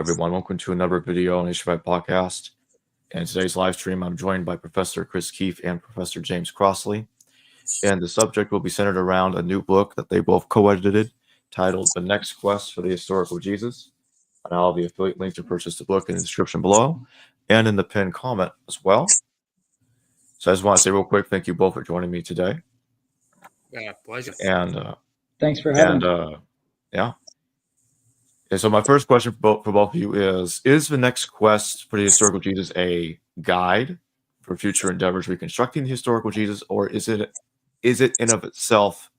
everyone. Welcome to another video on HFI Podcast. In today's live stream, I'm joined by Professor Chris Keith and Professor James Crossley. And the subject will be centered around a new book that they both co-edited titled The Next Quest for the Historical Jesus. And I'll have the affiliate link to purchase the book in the description below and in the pinned comment as well. So I just want to say real quick, thank you both for joining me today. Yeah, pleasure. And thanks for having me. Yeah. Okay, so my first question for both of you is the next quest for the historical Jesus a guide for future endeavors reconstructing the historical Jesus, or is it in of itself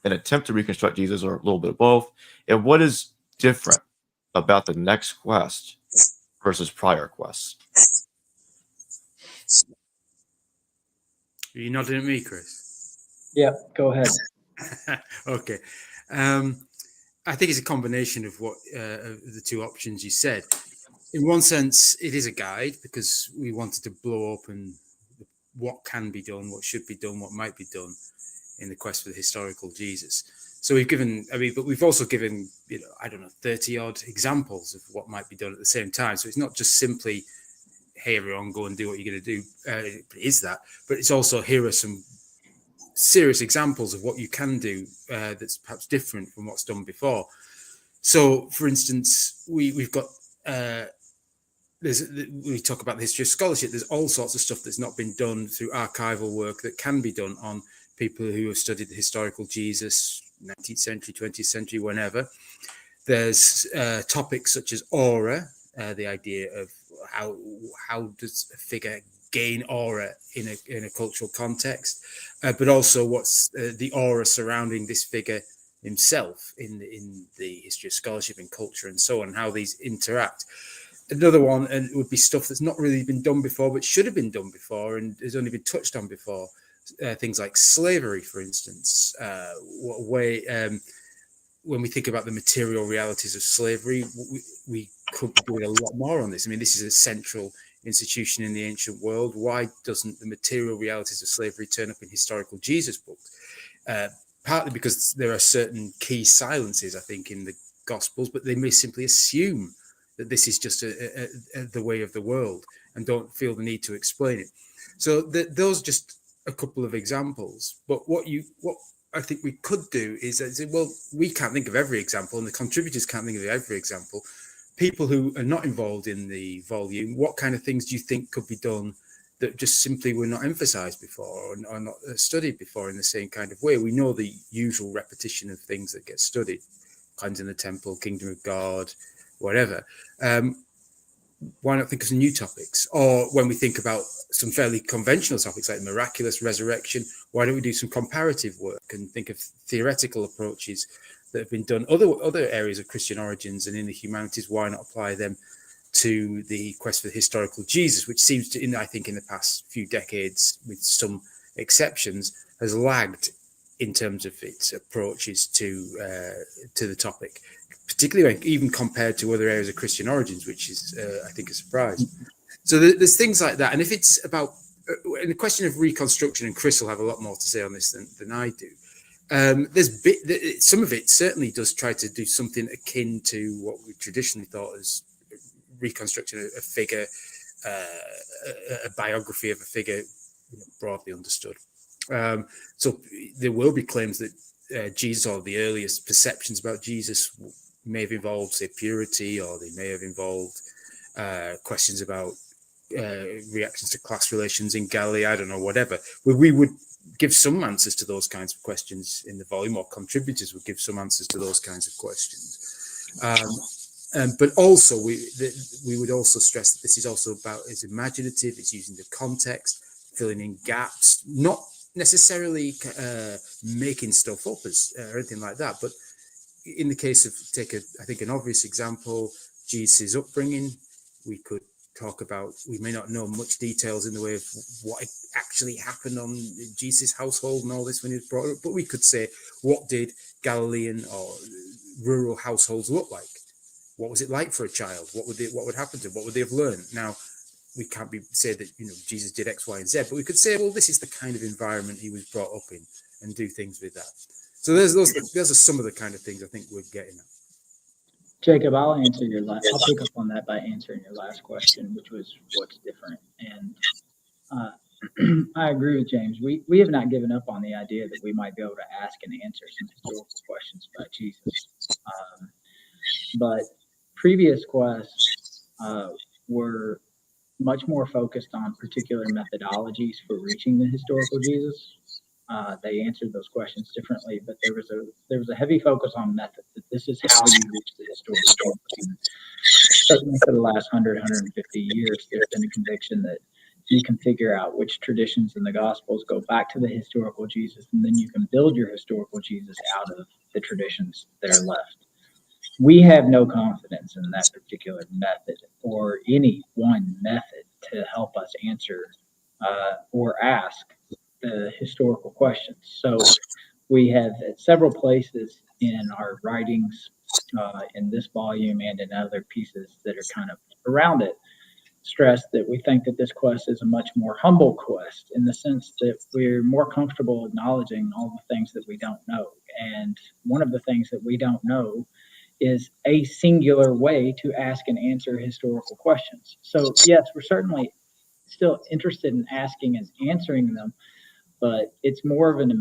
an attempt to reconstruct Jesus, or a little bit of both? And what is different about the next quest versus prior quests? Are you nodding at me, Chris? Yeah, go ahead. Okay. I think it's a combination of what the two options you said. In one sense, it is a guide because we wanted to blow open what can be done, what should be done, what might be done in the quest for the historical Jesus. So we've given, but we've also given, 30 odd examples of what might be done at the same time. So it's not just simply, hey, everyone, go and do what you're going to do. It is that, but it's also, here are some serious examples of what you can do that's perhaps different from what's done before. So, for instance, we've got we talk about the history of scholarship. There's all sorts of stuff that's not been done through archival work that can be done on people who have studied the historical Jesus, 19th century, 20th century, whenever. There's topics such as aura, the idea of how does a figure gain aura in a cultural context, but also what's the aura surrounding this figure himself in the history of scholarship and culture and so on, how these interact. Another one would be stuff that's not really been done before, but should have been done before and has only been touched on before. Things like slavery, for instance. When we think about the material realities of slavery, we could be doing a lot more on this. I mean, this is a central institution in the ancient world. Why doesn't the material realities of slavery turn up in historical Jesus books? Partly because there are certain key silences, I think, in the Gospels, but they may simply assume that this is just the way of the world and don't feel the need to explain it. So those just a couple of examples. But what I think we could do is say, well, we can't think of every example, and the contributors can't think of every example. People who are not involved in the volume, what kind of things do you think could be done that just simply were not emphasized before or not studied before in the same kind of way? We know the usual repetition of things that get studied, cleansing the temple, kingdom of God, whatever. Why not think of some new topics? Or when we think about some fairly conventional topics like miraculous resurrection, why don't we do some comparative work and think of theoretical approaches that have been done other areas of Christian origins and in the humanities? Why not apply them to the quest for the historical Jesus, which seems to, I think, in the past few decades, with some exceptions, has lagged in terms of its approaches to the topic, particularly even compared to other areas of Christian origins, which is, I think, a surprise. So there's things like that. And if it's about in the question of reconstruction, and Chris will have a lot more to say on this than I do, some of it certainly does try to do something akin to what we traditionally thought as reconstructing a figure, a biography of a figure, broadly understood. So there will be claims that Jesus, or the earliest perceptions about Jesus, may have involved, say, purity, or they may have involved questions about reactions to class relations in Galilee, I don't know, whatever. We would give some answers to those kinds of questions in the volume, or contributors would give some answers to those kinds of questions. But also, we would also stress that this is also about, it's imaginative, it's using the context, filling in gaps, not necessarily making stuff up or anything like that. But in the case of, I think an obvious example, Jesus' upbringing, we could talk about, we may not know much details in the way of what actually happened on Jesus' household and all this when he was brought up, but we could say, what did Galilean or rural households look like? What was it like for a child? What would happen to them? What would they have learned? Now, we can't say that Jesus did X, Y, and Z, but we could say, well, this is the kind of environment he was brought up in, and do things with that. So those are some of the kind of things I think we're getting at. Jacob, I'll answer your last. I'll pick up on that by answering your last question, which was what's different. And I agree with James. We have not given up on the idea that we might be able to ask and answer some historical questions about Jesus. But previous quests were much more focused on particular methodologies for reaching the historical Jesus. They answered those questions differently, but there was a heavy focus on method. That this is how you reach the historical Jesus. Certainly for the last 100, 150 years, there's been a conviction that you can figure out which traditions in the Gospels go back to the historical Jesus, and then you can build your historical Jesus out of the traditions that are left. We have no confidence in that particular method or any one method to help us answer or ask the historical questions. So we have at several places in our writings, in this volume and in other pieces that are kind of around it, stress that we think that this quest is a much more humble quest in the sense that we're more comfortable acknowledging all the things that we don't know. And one of the things that we don't know is a singular way to ask and answer historical questions. So yes, we're certainly still interested in asking and answering them, but it's more of an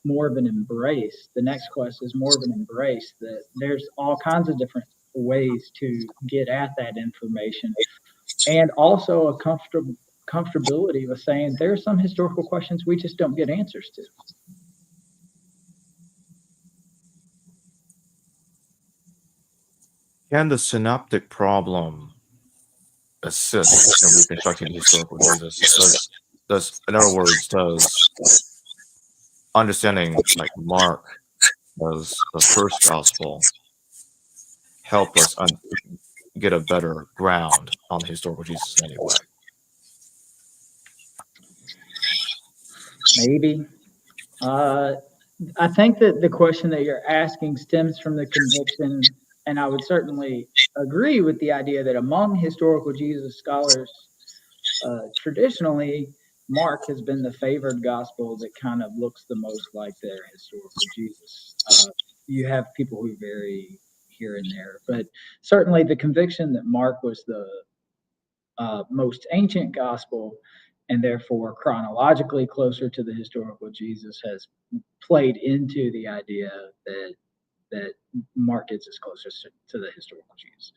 embrace. The next quest is more of an embrace that there's all kinds of different ways to get at that information, and also a comfortability with saying there are some historical questions we just don't get answers to. Can the synoptic problem assist in reconstructing the historical Jesus? In other words, does understanding like Mark as the first gospel help us get a better ground on the historical Jesus anyway? Maybe. I think that the question that you're asking stems from the conviction, and I would certainly agree with the idea that among historical Jesus scholars, traditionally, Mark has been the favored gospel that kind of looks the most like their historical Jesus. You have people who vary here and there, but certainly the conviction that Mark was the most ancient gospel and therefore chronologically closer to the historical Jesus has played into the idea that Mark gets us closer to the historical Jesus.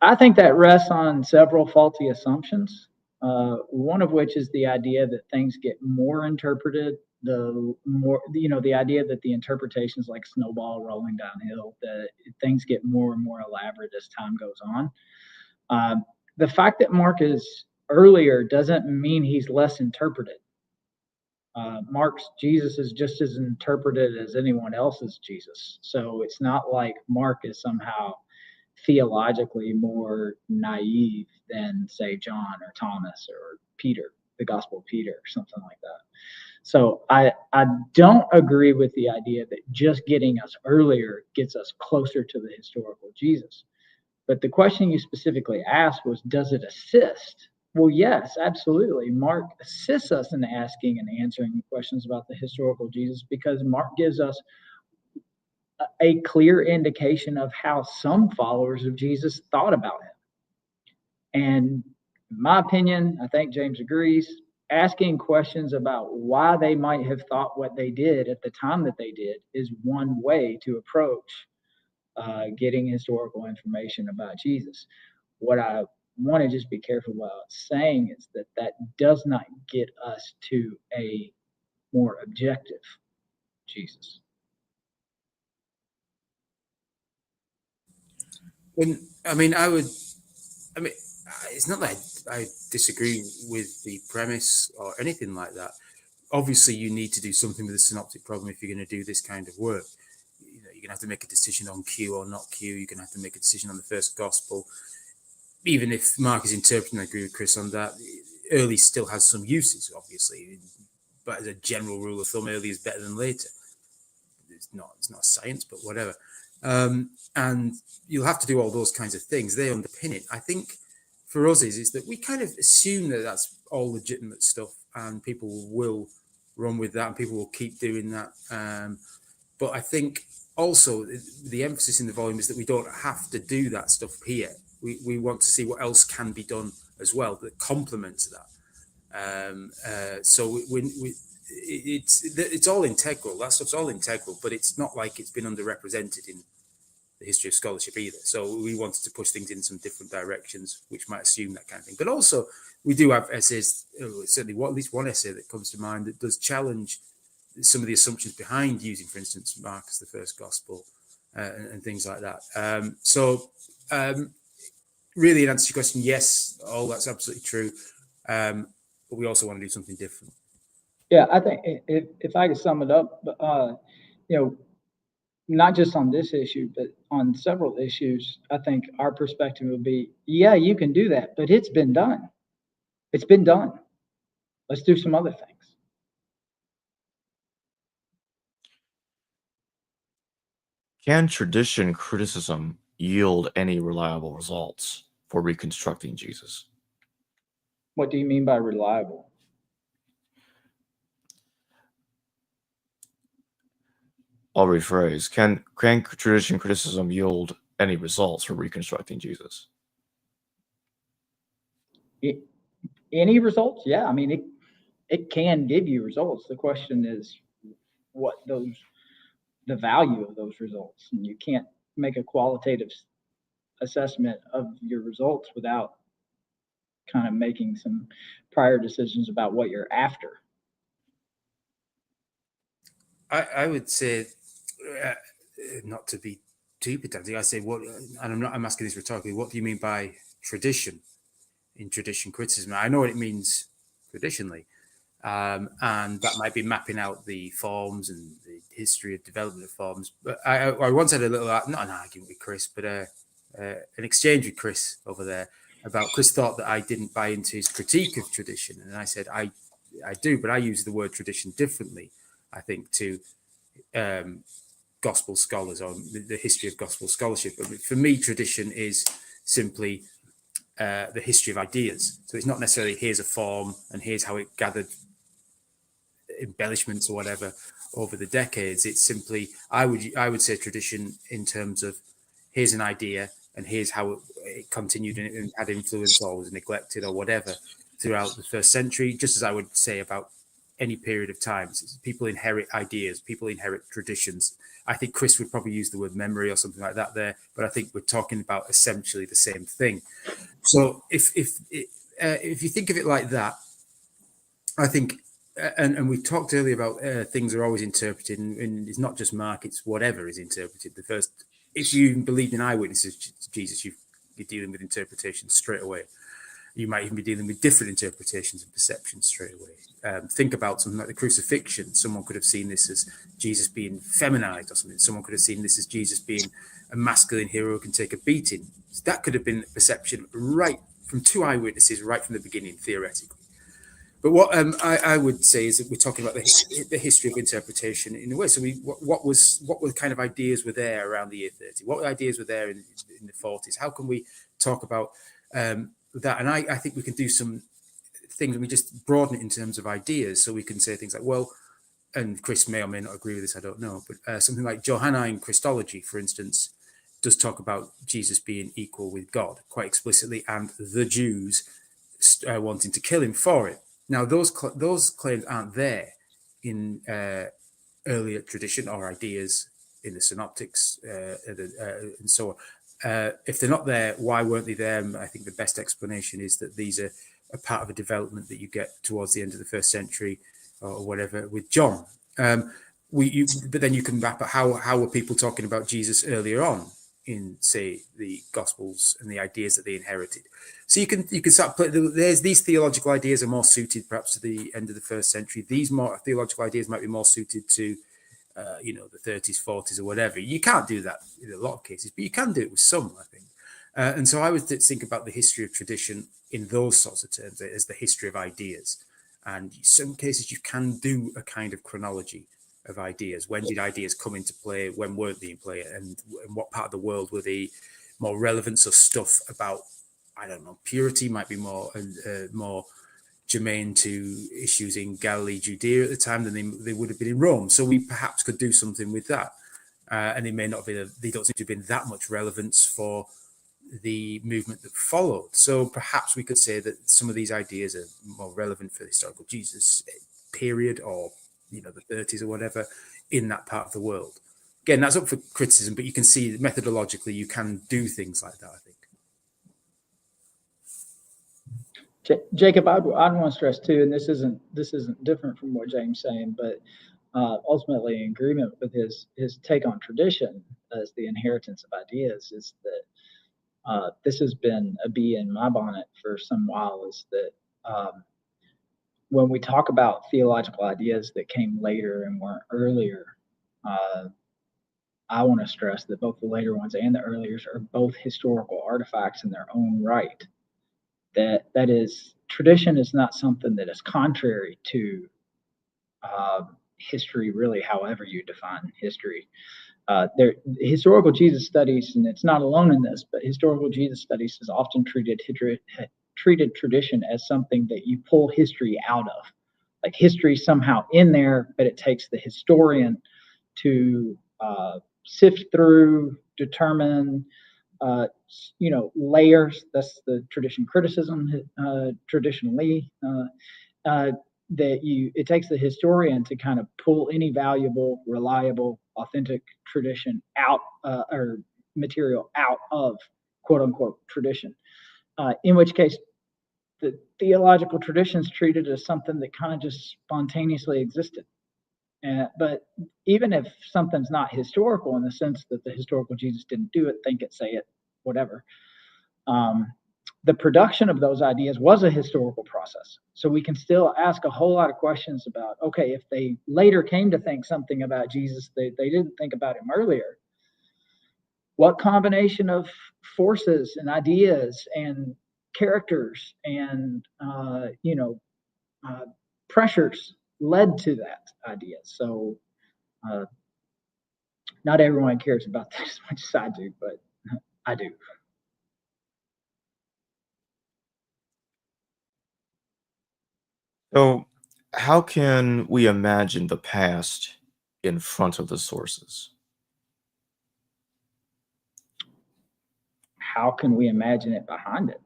I think that rests on several faulty assumptions. One of which is the idea that things get more interpreted, the idea that the interpretations like snowball rolling downhill, that things get more and more elaborate as time goes on. The fact that Mark is earlier doesn't mean he's less interpreted. Mark's Jesus is just as interpreted as anyone else's Jesus. So it's not like Mark is somehow theologically more naive than, say, John or Thomas or Peter, the Gospel of Peter, or something like that. So I don't agree with the idea that just getting us earlier gets us closer to the historical Jesus. But the question you specifically asked was, does it assist? Well, yes, absolutely. Mark assists us in asking and answering questions about the historical Jesus because Mark gives us a clear indication of how some followers of Jesus thought about him. And in my opinion, I think James agrees, asking questions about why they might have thought what they did at the time that they did is one way to approach getting historical information about Jesus. What I want to just be careful about saying is that does not get us to a more objective Jesus. It's not that I disagree with the premise or anything like that. Obviously, you need to do something with the synoptic problem if you're going to do this kind of work. You're going to have to make a decision on Q or not Q. You're going to have to make a decision on the first gospel. Even if Mark is interpreting, I agree with Chris on that. Early still has some uses, obviously, but as a general rule of thumb, early is better than later. It's not science, but whatever. And you'll have to do all those kinds of things. They underpin it. I think for us is that we kind of assume that that's all legitimate stuff and people will run with that and people will keep doing that. But I think also, the emphasis in the volume is that we don't have to do that stuff here. We want to see what else can be done as well that complements that. So it's all integral. That stuff's all integral, but it's not like it's been underrepresented in the history of scholarship either. So we wanted to push things in some different directions, which might assume that kind of thing. But also, we do have essays, certainly at least one essay that comes to mind that does challenge some of the assumptions behind using, for instance, Mark as the first gospel and things like that. Really, in answer to your question, yes, all that's absolutely true. But we also want to do something different. Yeah, I think if I could sum it up, not just on this issue, but on several issues, I think our perspective would be, yeah, you can do that, but it's been done. It's been done. Let's do some other things. Can tradition criticism yield any reliable results for reconstructing Jesus? What do you mean by reliable? I'll rephrase. Can tradition criticism yield any results for reconstructing Jesus? Any results? Yeah, I mean, it can give you results. The question is what the value of those results. And you can't make a qualitative assessment of your results without kind of making some prior decisions about what you're after. I would say, not to be too pedantic, I say what, and I'm asking this rhetorically, what do you mean by tradition in tradition criticism? I know what it means traditionally, and that might be mapping out the forms and the history of development of forms. But I once had a little, not an argument with Chris, but an exchange with Chris over there about Chris thought that I didn't buy into his critique of tradition, and I said I do, but I use the word tradition differently. I think to gospel scholars or the history of gospel scholarship. But for me, tradition is simply the history of ideas. So it's not necessarily here's a form and here's how it gathered embellishments or whatever over the decades. It's simply I would say tradition in terms of here's an idea and here's how it continued and had influence or was neglected or whatever throughout the first century, just as I would say about any period of time. People inherit ideas, people inherit traditions. I think Chris would probably use the word memory or something like that there, but I think we're talking about essentially the same thing. So if you think of it like that, I think, and we talked earlier about things are always interpreted, and it's not just Mark, it's whatever is interpreted. The first, if you even believed in eyewitnesses to Jesus, you're dealing with interpretations straight away. You might even be dealing with different interpretations and perceptions straight away. Think about something like the crucifixion. Someone could have seen this as Jesus being feminized or something. Someone could have seen this as Jesus being a masculine hero who can take a beating. So that could have been a perception right from two eyewitnesses right from the beginning, theoretically. But what I would say is that we're talking about the history of interpretation in a way. So what were kind of ideas were there around the year 30? What ideas were there in the 40s? How can we talk about that? And I think we can do some things, and we just broaden it in terms of ideas. So we can say things like, well, and Chris may or may not agree with this, I don't know, but something like Johannine Christology, for instance, does talk about Jesus being equal with God quite explicitly, and the Jews wanting to kill him for it. Now, those claims aren't there in earlier tradition or ideas in the synoptics and so on. If they're not there, why weren't they there? I think the best explanation is that these are a part of a development that you get towards the end of the first century or whatever with John. But then you can map out how were people talking about Jesus earlier on in, say, the Gospels and the ideas that they inherited. So you can start. There's these theological ideas are more suited perhaps to the end of the first century. These more theological ideas might be more suited to the 30s, 40s, or whatever. You can't do that in a lot of cases, but you can do it with some, I think. And so I would think about the history of tradition in those sorts of terms as the history of ideas. And in some cases, you can do a kind of chronology of ideas. When did ideas come into play? When weren't they in play? And in what part of the world were they more relevant? So stuff about, I don't know, purity might be more germane to issues in Galilee, Judea at the time than they would have been in Rome. So we perhaps could do something with that. and it may not be. They don't seem to have been that much relevance for the movement that followed. So perhaps we could say that some of these ideas are more relevant for the historical Jesus period, or the 30s or whatever, in that part of the world. Again, that's up for criticism, but you can see methodologically you can do things like that, I think. Jacob, I'd want to stress too, and this isn't different from what James saying, but ultimately in agreement with his take on tradition as the inheritance of ideas, is that this has been a bee in my bonnet for some while, is that when we talk about theological ideas that came later and weren't earlier, I want to stress that both the later ones and the earlier are both historical artifacts in their own right. That is, tradition is not something that is contrary to history, really, however you define history. Historical Jesus studies, and it's not alone in this, but historical Jesus studies has often treated tradition as something that you pull history out of. Like history somehow in there, but it takes the historian to sift through, determine, layers. That's the tradition criticism, traditionally. It takes the historian to kind of pull any valuable, reliable, authentic tradition out, or material out of quote unquote tradition. In which case, the theological tradition is treated as something that kind of just spontaneously existed. But even if something's not historical in the sense that the historical Jesus didn't do it, think it, say it, whatever, the production of those ideas was a historical process. So we can still ask a whole lot of questions about, okay, if they later came to think something about Jesus, they didn't think about him earlier, what combination of forces and ideas and characters and pressures led to that idea? So not everyone cares about that as much as I do, but I do. So, how can we imagine the past in front of the sources? How can we imagine it behind it?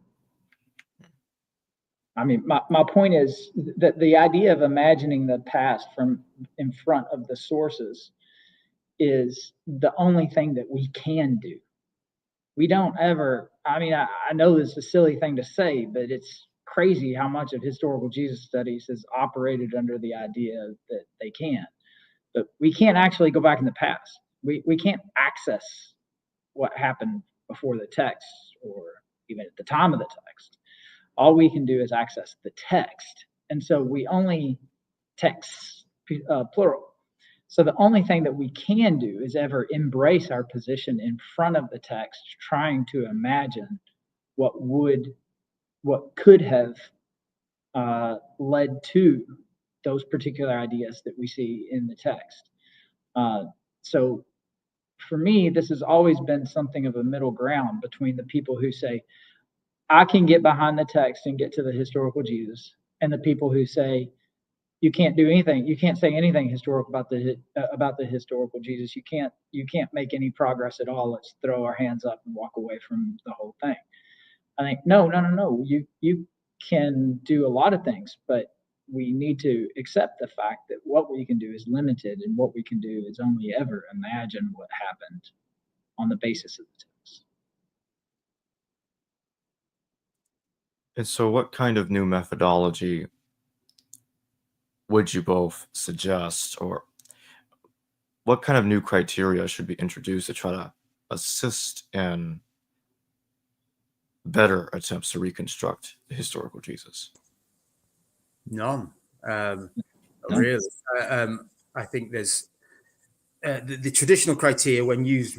I mean, my point is that the idea of imagining the past from in front of the sources is the only thing that we can do. We don't ever, I mean, I know this is a silly thing to say, but it's crazy how much of historical Jesus studies is operated under the idea that they can. But we can't actually go back in the past. We can't access what happened before the text or even at the time of the text. All we can do is access the text. And so we only text, plural. So the only thing that we can do is ever embrace our position in front of the text, trying to imagine what could have led to those particular ideas that we see in the text. So for me, this has always been something of a middle ground between the people who say, I can get behind the text and get to the historical Jesus, and the people who say, you can't do anything. You can't say anything historical about the historical Jesus. You can't make any progress at all. Let's throw our hands up and walk away from the whole thing. I think no. You can do a lot of things, but we need to accept the fact that what we can do is limited, and what we can do is only ever imagine what happened on the basis of the text. And so, what kind of new methodology would you both suggest, or what kind of new criteria should be introduced to try to assist in better attempts to reconstruct the historical Jesus? None. Really. I think there's the traditional criteria, when used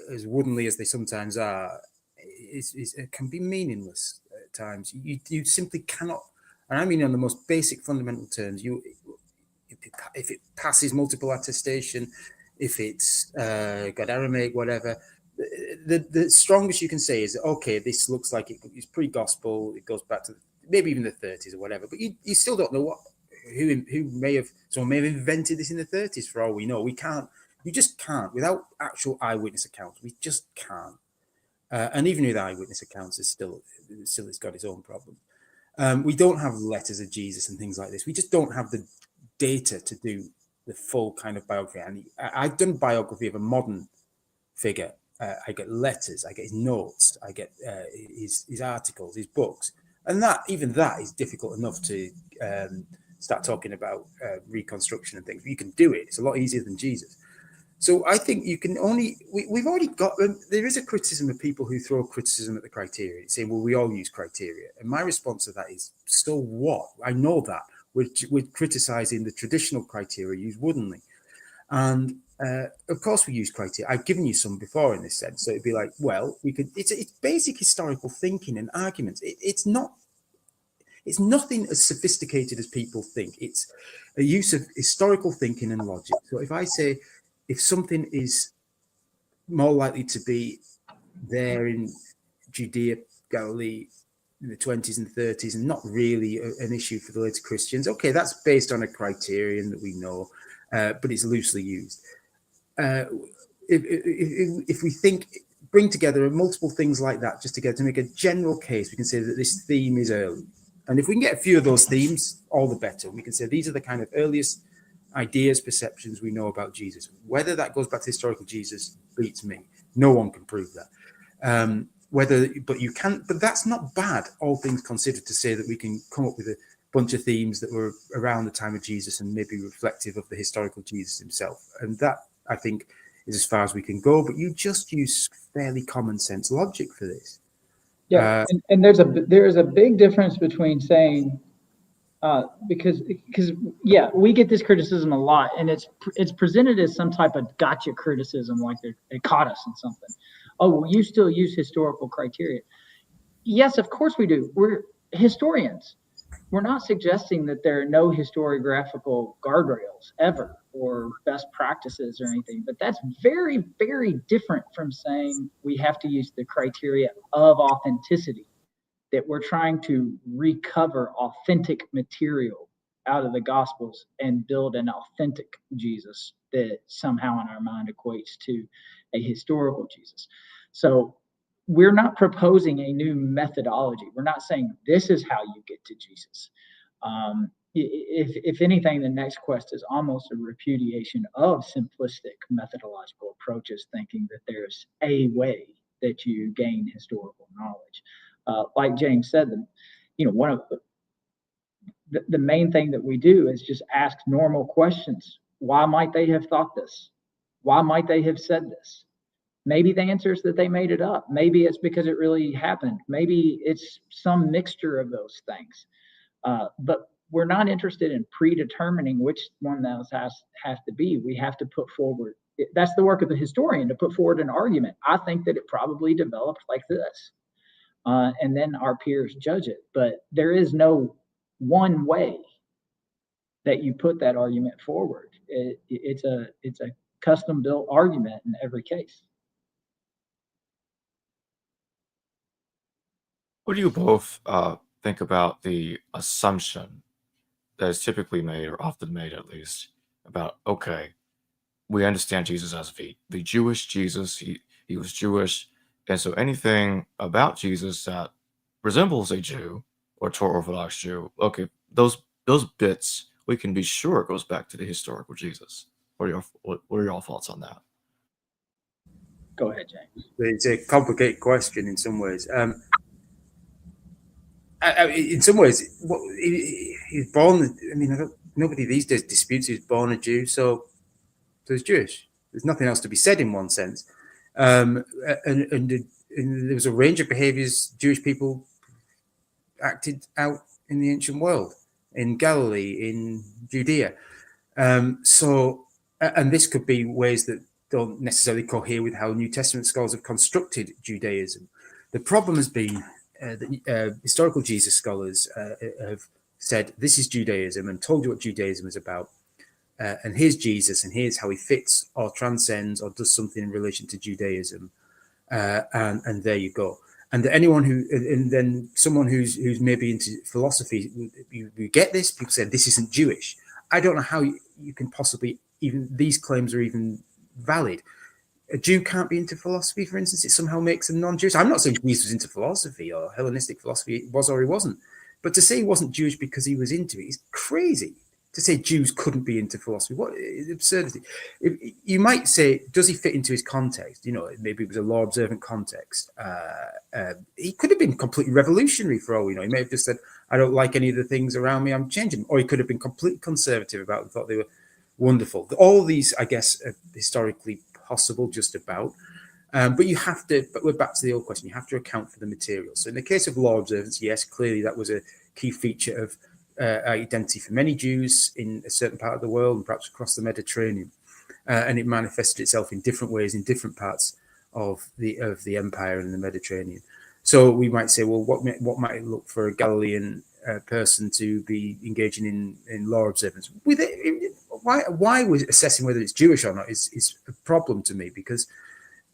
as woodenly as they sometimes are, it can be meaningless at times. You simply cannot, and I mean on the most basic fundamental terms, if it passes multiple attestation, if it's got Aramaic, whatever, the strongest you can say is, okay, this looks like it's pre-gospel, it goes back to maybe even the 30s or whatever, but you still don't know someone may have invented this in the 30s for all we know. We can't You just can't without actual eyewitness accounts. We just can't. And even with eyewitness accounts, it's still has got its own problem. We don't have letters of Jesus and things like this. We just don't have the data to do the full kind of biography. And I've done biography of a modern figure. I get letters, I get his notes, I get his articles, his books, and even that is difficult enough to start talking about reconstruction and things. You can do it; it's a lot easier than Jesus. So I think you can only we've already got. There is a criticism of people who throw criticism at the criteria, saying, "Well, we all use criteria," and my response to that is, "So what? I know that we're criticizing the traditional criteria used woodenly." And of course, we use criteria. I've given you some before in this sense. So it'd be like, well, we could. It's basic historical thinking and arguments. It's nothing as sophisticated as people think. It's a use of historical thinking and logic. So if I say, if something is more likely to be there in Judea, Galilee, in the 20s and 30s, and not really an issue for the later Christians, okay, that's based on a criterion that we know. But it's loosely used. If we bring together multiple things like that just together to make a general case, we can say that this theme is early. And if we can get a few of those themes, all the better. We can say these are the kind of earliest ideas, perceptions we know about Jesus. Whether that goes back to historical Jesus beats me. No one can prove that. But that's not bad, all things considered, to say that we can come up with a bunch of themes that were around the time of Jesus and maybe reflective of the historical Jesus himself. And that, I think, is as far as we can go. But you just use fairly common sense logic for this. Yeah, and there's a big difference between saying because yeah, we get this criticism a lot, and it's presented as some type of gotcha criticism, like they caught us in something. Oh, well, you still use historical criteria? Yes, of course we do. We're historians. We're not suggesting that there are no historiographical guardrails ever or best practices or anything, but that's very, very different from saying we have to use the criteria of authenticity, that we're trying to recover authentic material out of the Gospels and build an authentic Jesus that somehow in our mind equates to a historical Jesus. So we're not proposing a new methodology. We're not saying this is how you get to Jesus. If anything, the next quest is almost a repudiation of simplistic methodological approaches, thinking that there's a way that you gain historical knowledge. Like James said, one of the main thing that we do is just ask normal questions. Why might they have thought this? Why might they have said this? Maybe the answer is that they made it up. Maybe it's because it really happened. Maybe it's some mixture of those things. But we're not interested in predetermining which one those has to be. We have to put forward. That's the work of the historian, to put forward an argument. I think that it probably developed like this. And then our peers judge it. But there is no one way that you put that argument forward. It's a custom built argument in every case. What do you both think about the assumption that is typically made, or often made at least, about, okay, we understand Jesus as the Jewish Jesus, he was Jewish, and so anything about Jesus that resembles a Jew or Torah Orthodox Jew, okay, those bits, we can be sure it goes back to the historical Jesus. What are your thoughts on that? Go ahead, James. It's a complicated question in some ways. In some ways, he's born. I mean, nobody these days disputes he's born a Jew, so he's Jewish. There's nothing else to be said in one sense. And there was a range of behaviors Jewish people acted out in the ancient world, in Galilee, in Judea. And this could be ways that don't necessarily cohere with how New Testament scholars have constructed Judaism. The problem has been that historical Jesus scholars have said this is Judaism and told you what Judaism is about. And here's Jesus, and here's how he fits or transcends or does something in relation to Judaism. And there you go. And then someone who's maybe into philosophy, you get this, people say this isn't Jewish. I don't know how you can possibly, even these claims are even valid. A Jew can't be into philosophy, for instance. It somehow makes them non-Jewish. I'm not saying Jesus was into philosophy or Hellenistic philosophy, was or he wasn't. But to say he wasn't Jewish because he was into it is crazy. To say Jews couldn't be into philosophy, what absurdity. You might say, does he fit into his context? You know, maybe it was a law-observant context. He could have been completely revolutionary for all we know. He may have just said, I don't like any of the things around me, I'm changing. Or he could have been completely conservative about them, thought they were wonderful. All these, I guess, are historically possible, just about. But you have to, but we're back to the old question, you have to account for the material. So in the case of law observance, yes, clearly that was a key feature of identity for many Jews in a certain part of the world and perhaps across the Mediterranean. And it manifested itself in different ways in different parts of the empire in the Mediterranean. So we might say, well, what might it look for a Galilean person to be engaging in law observance? With it, why we're assessing whether it's Jewish or not is a problem to me, because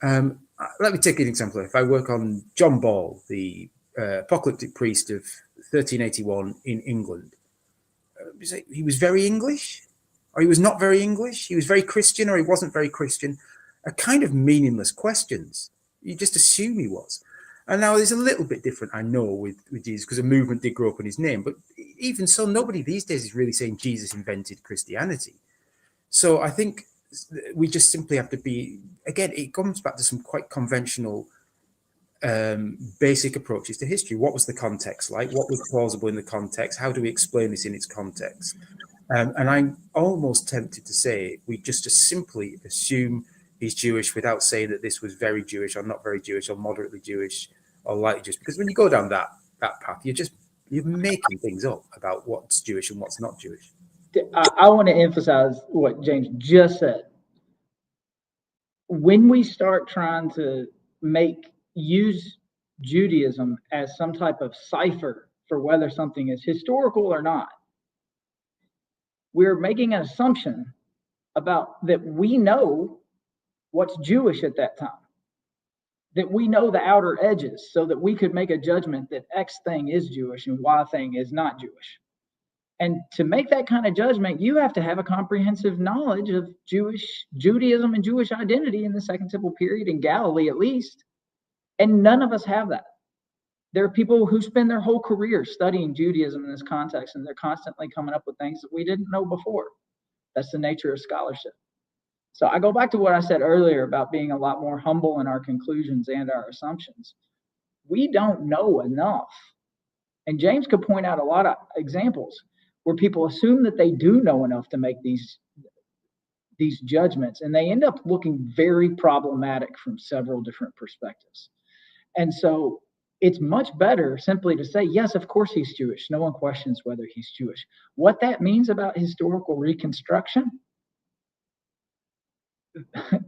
let me take an example. If I work on John Ball, the apocalyptic priest of 1381 in England, he was very English, or he was not very English. He was very Christian, or he wasn't very Christian. Are kind of meaningless questions. You just assume he was. And now there's a little bit different, I know, with Jesus, because a movement did grow up in his name. But even so, nobody these days is really saying Jesus invented Christianity. So I think we just simply have to be, again, it comes back to some quite conventional basic approaches to history. What was the context like? What was plausible in the context? How do we explain this in its context? And I'm almost tempted to say we just simply assume he's Jewish without saying that this was very Jewish or not very Jewish or moderately Jewish or lightly Jewish. Because when you go down that path, you're making things up about what's Jewish and what's not Jewish. I want to emphasize what James just said. When we start trying to use Judaism as some type of cipher for whether something is historical or not, we're making an assumption about that we know what's Jewish at that time, that we know the outer edges, so that we could make a judgment that X thing is Jewish and Y thing is not Jewish. And to make that kind of judgment, you have to have a comprehensive knowledge of Judaism and Jewish identity in the Second Temple period, in Galilee at least. And none of us have that. There are people who spend their whole career studying Judaism in this context, and they're constantly coming up with things that we didn't know before. That's the nature of scholarship. So I go back to what I said earlier about being a lot more humble in our conclusions and our assumptions. We don't know enough. And James could point out a lot of examples where people assume that they do know enough to make these judgments, and they end up looking very problematic from several different perspectives. And so it's much better simply to say, yes, of course he's Jewish. No one questions whether he's Jewish. What that means about historical reconstruction?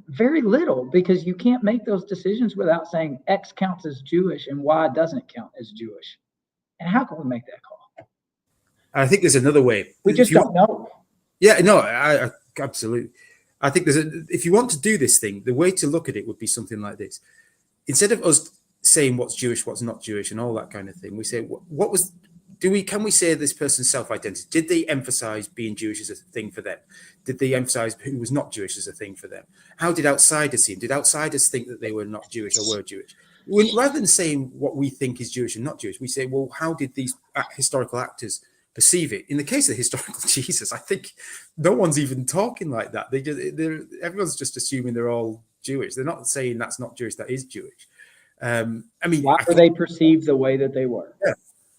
Very little, because you can't make those decisions without saying X counts as Jewish and Y doesn't count as Jewish. And how can we make that call? I think there's another way. We just don't know. Yeah, no, I absolutely. I think if you want to do this thing, the way to look at it would be something like this. Instead of us saying what's Jewish, what's not Jewish, and all that kind of thing, we say, can we say this person's self-identity? Did they emphasize being Jewish as a thing for them? Did they emphasize who was not Jewish as a thing for them? How did outsiders see him? Did outsiders think that they were not Jewish or were Jewish? Rather than saying what we think is Jewish and not Jewish, we say, well, how did these historical actors perceive it? In the case of the historical Jesus, I think no one's even talking like that. Everyone's just assuming they're all Jewish. They're not saying that's not Jewish, that is Jewish. Why were they perceived the way that they were? Yeah.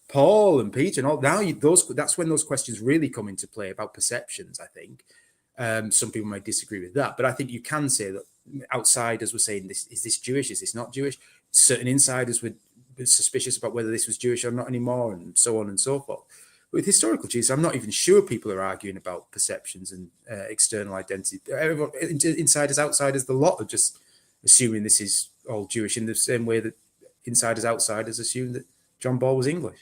Paul and Peter and all. Now that's when those questions really come into play about perceptions, I think. Some people might disagree with that, but I think you can say that outsiders were saying, is this Jewish? Is this not Jewish? Certain insiders were suspicious about whether this was Jewish or not anymore, and so on and so forth. With historical Jesus, I'm not even sure people are arguing about perceptions and external identity. Everyone, insiders, outsiders, the lot are just assuming this is all Jewish in the same way that insiders, outsiders assume that John Ball was English.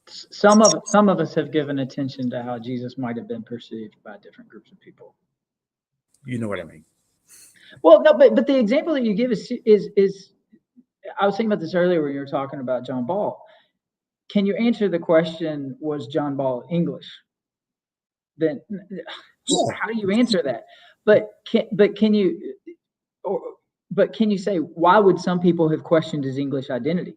Some of us have given attention to how Jesus might have been perceived by different groups of people. You know what I mean? Well, no, but the example that you give is I was thinking about this earlier when you were talking about John Ball. Can you answer the question, was John Ball English? Then how do you answer that? But can you, But can you say, why would some people have questioned his English identity?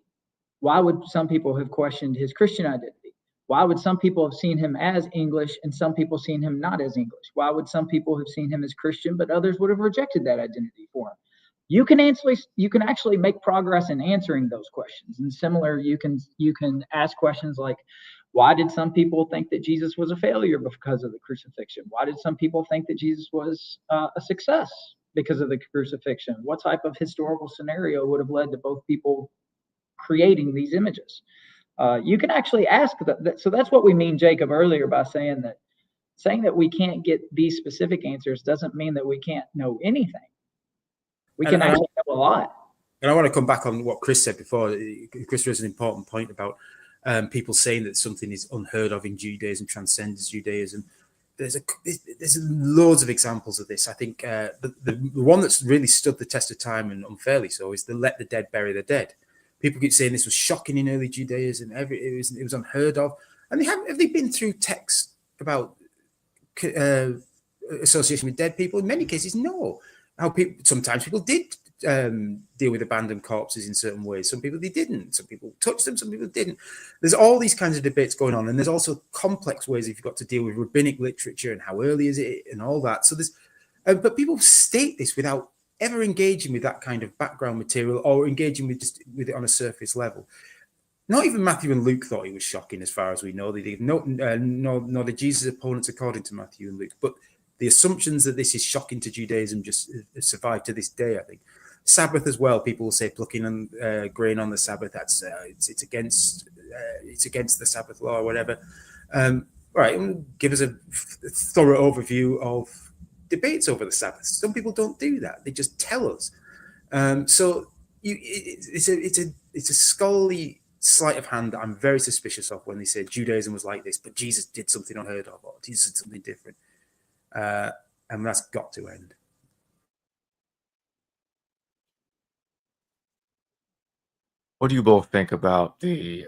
Why would some people have questioned his Christian identity? Why would some people have seen him as English and some people seen him not as English? Why would some people have seen him as Christian, but others would have rejected that identity for him? You can actually make progress in answering those questions. And similar, you can ask questions like, why did some people think that Jesus was a failure because of the crucifixion? Why did some people think that Jesus was a success because of the crucifixion? What type of historical scenario would have led to both people creating these images? You can actually ask that. So that's what we mean, Jacob, earlier by saying that we can't get these specific answers doesn't mean that we can't know anything. We can actually know a lot. And I want to come back on what Chris said before. Chris raised an important point about people saying that something is unheard of in Judaism, transcends Judaism. There's loads of examples of this. I think the one that's really stood the test of time and unfairly so is the let the dead bury the dead. People keep saying this was shocking in early Judaism. It was unheard of. And have they been through texts about association with dead people? In many cases, no. Sometimes people did deal with abandoned corpses in certain ways. Some people they didn't. Some people touched them. Some people didn't. There's all these kinds of debates going on, and there's also complex ways you've got to deal with rabbinic literature and how early is it and all that. So there's, but people state this without ever engaging with that kind of background material or engaging with it on a surface level. Not even Matthew and Luke thought it was shocking, as far as we know. They did nor the Jesus opponents, according to Matthew and Luke. But the assumptions that this is shocking to Judaism just survive to this day, I think. Sabbath as well. People will say plucking on grain on the Sabbath. That's it's against the Sabbath law or whatever. Right, give us a thorough overview of debates over the Sabbath. Some people don't do that; they just tell us. So it's a scholarly sleight of hand that I'm very suspicious of when they say Judaism was like this, but Jesus did something unheard of, or Jesus did something different. And that's got to end. What do you both think about the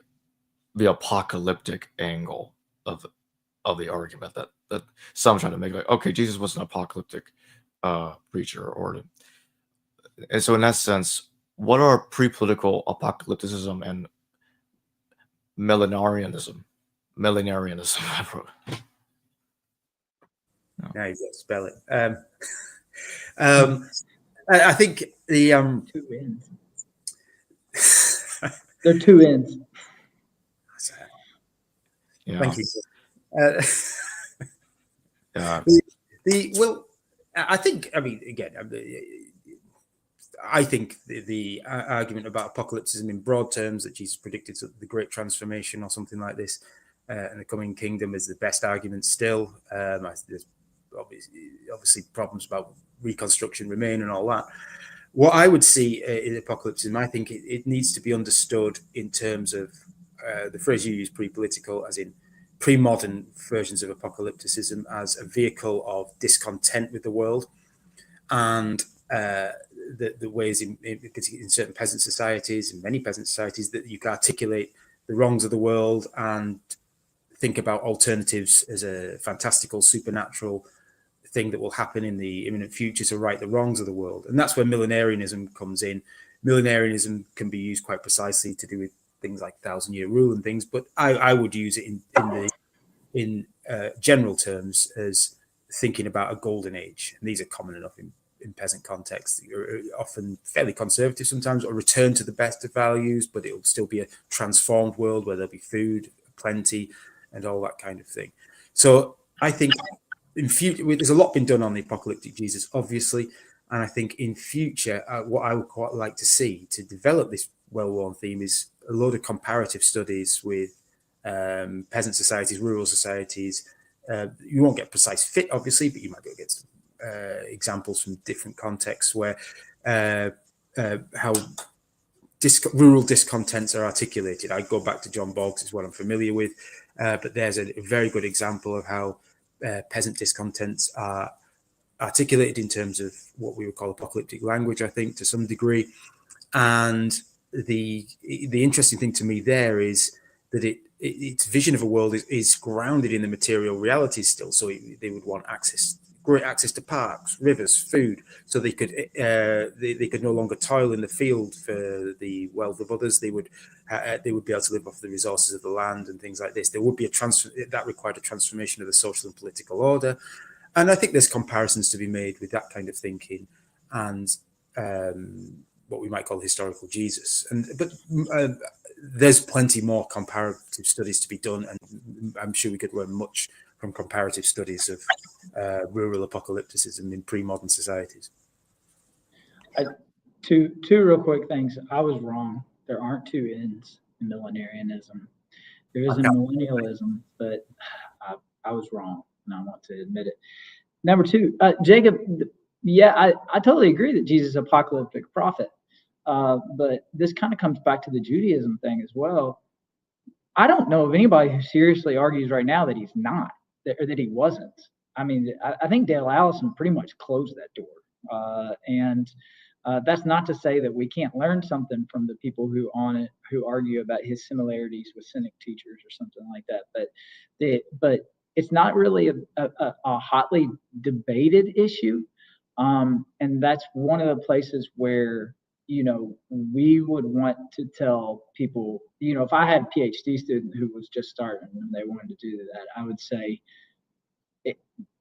apocalyptic angle of the argument that some try to make? Like, okay, Jesus was an apocalyptic preacher, and so in that sense, what are pre-political apocalypticism and millenarianism? Millenarianism. No. Now you've got to spell it. I think the two ends. There are two ends. Yeah. Thank you. Well, I think. I mean, again, I think the argument about apocalypticism in broad terms, that Jesus predicted the Great Transformation or something like this, and the coming kingdom, is the best argument still. There's obviously problems about reconstruction remain and all that. What I would see in apocalypticism, I think it needs to be understood in terms of the phrase you use, pre-political, as in pre-modern versions of apocalypticism, as a vehicle of discontent with the world and the ways in certain peasant societies, in many peasant societies, that you can articulate the wrongs of the world and think about alternatives as a fantastical, supernatural thing that will happen in the imminent future to right the wrongs of the world. And that's where millenarianism comes in. Millenarianism can be used quite precisely to do with things like 1,000-year rule and things, but I would use it in general terms as thinking about a golden age. And these are common enough in peasant contexts. You're often fairly conservative sometimes, or return to the best of values, but it will still be a transformed world where there'll be food, plenty, and all that kind of thing. So I think in future, there's a lot been done on the apocalyptic Jesus, obviously, and I think in future, what I would quite like to see to develop this well-worn theme is a load of comparative studies with peasant societies, rural societies. You won't get precise fit, obviously, but you might be able to get some examples from different contexts where how rural discontents are articulated. I go back to John Boggs, is what I'm familiar with, but there's a very good example of how peasant discontents are articulated in terms of what we would call apocalyptic language, I think, to some degree. And the interesting thing to me there is that its vision of a world is grounded in the material realities still. So they would want access, great access to parks, rivers, food, so they could no longer toil in the field for the wealth of others. They would be able to live off the resources of the land and things like this. There would be that required a transformation of the social and political order, and I think there's comparisons to be made with that kind of thinking and what we might call historical Jesus. But there's plenty more comparative studies to be done, and I'm sure we could learn much from comparative studies of rural apocalypticism in pre-modern societies. Two real quick things. I was wrong. There aren't two ends in millenarianism. There is a millennialism, but I was wrong, and I want to admit it. Number two, Jacob, yeah, I totally agree that Jesus is an apocalyptic prophet. But this kind of comes back to the Judaism thing as well. I don't know of anybody who seriously argues right now that he's not, or that he wasn't. I mean, I think Dale Allison pretty much closed that door. And that's not to say that we can't learn something from the people who argue about his similarities with Cynic teachers or something like that. But it's not really a hotly debated issue. And that's one of the places where, we would want to tell people, if I had a PhD student who was just starting and they wanted to do that, I would say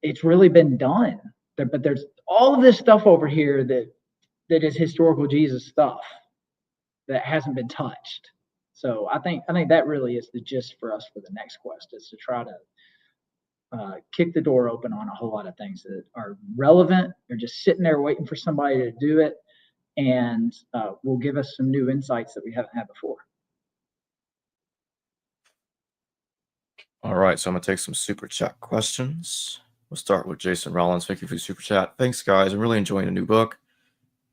it's really been done. But there's all of this stuff over here that is historical Jesus stuff that hasn't been touched. So I think that really is the gist for us for the next quest, is to try to kick the door open on a whole lot of things that are relevant. They're just sitting there waiting for somebody to do it, and will give us some new insights that we haven't had before. All right, so I'm going to take some super chat questions. We'll start with Jason Rollins. Thank you for the super chat. Thanks, guys. I'm really enjoying the new book.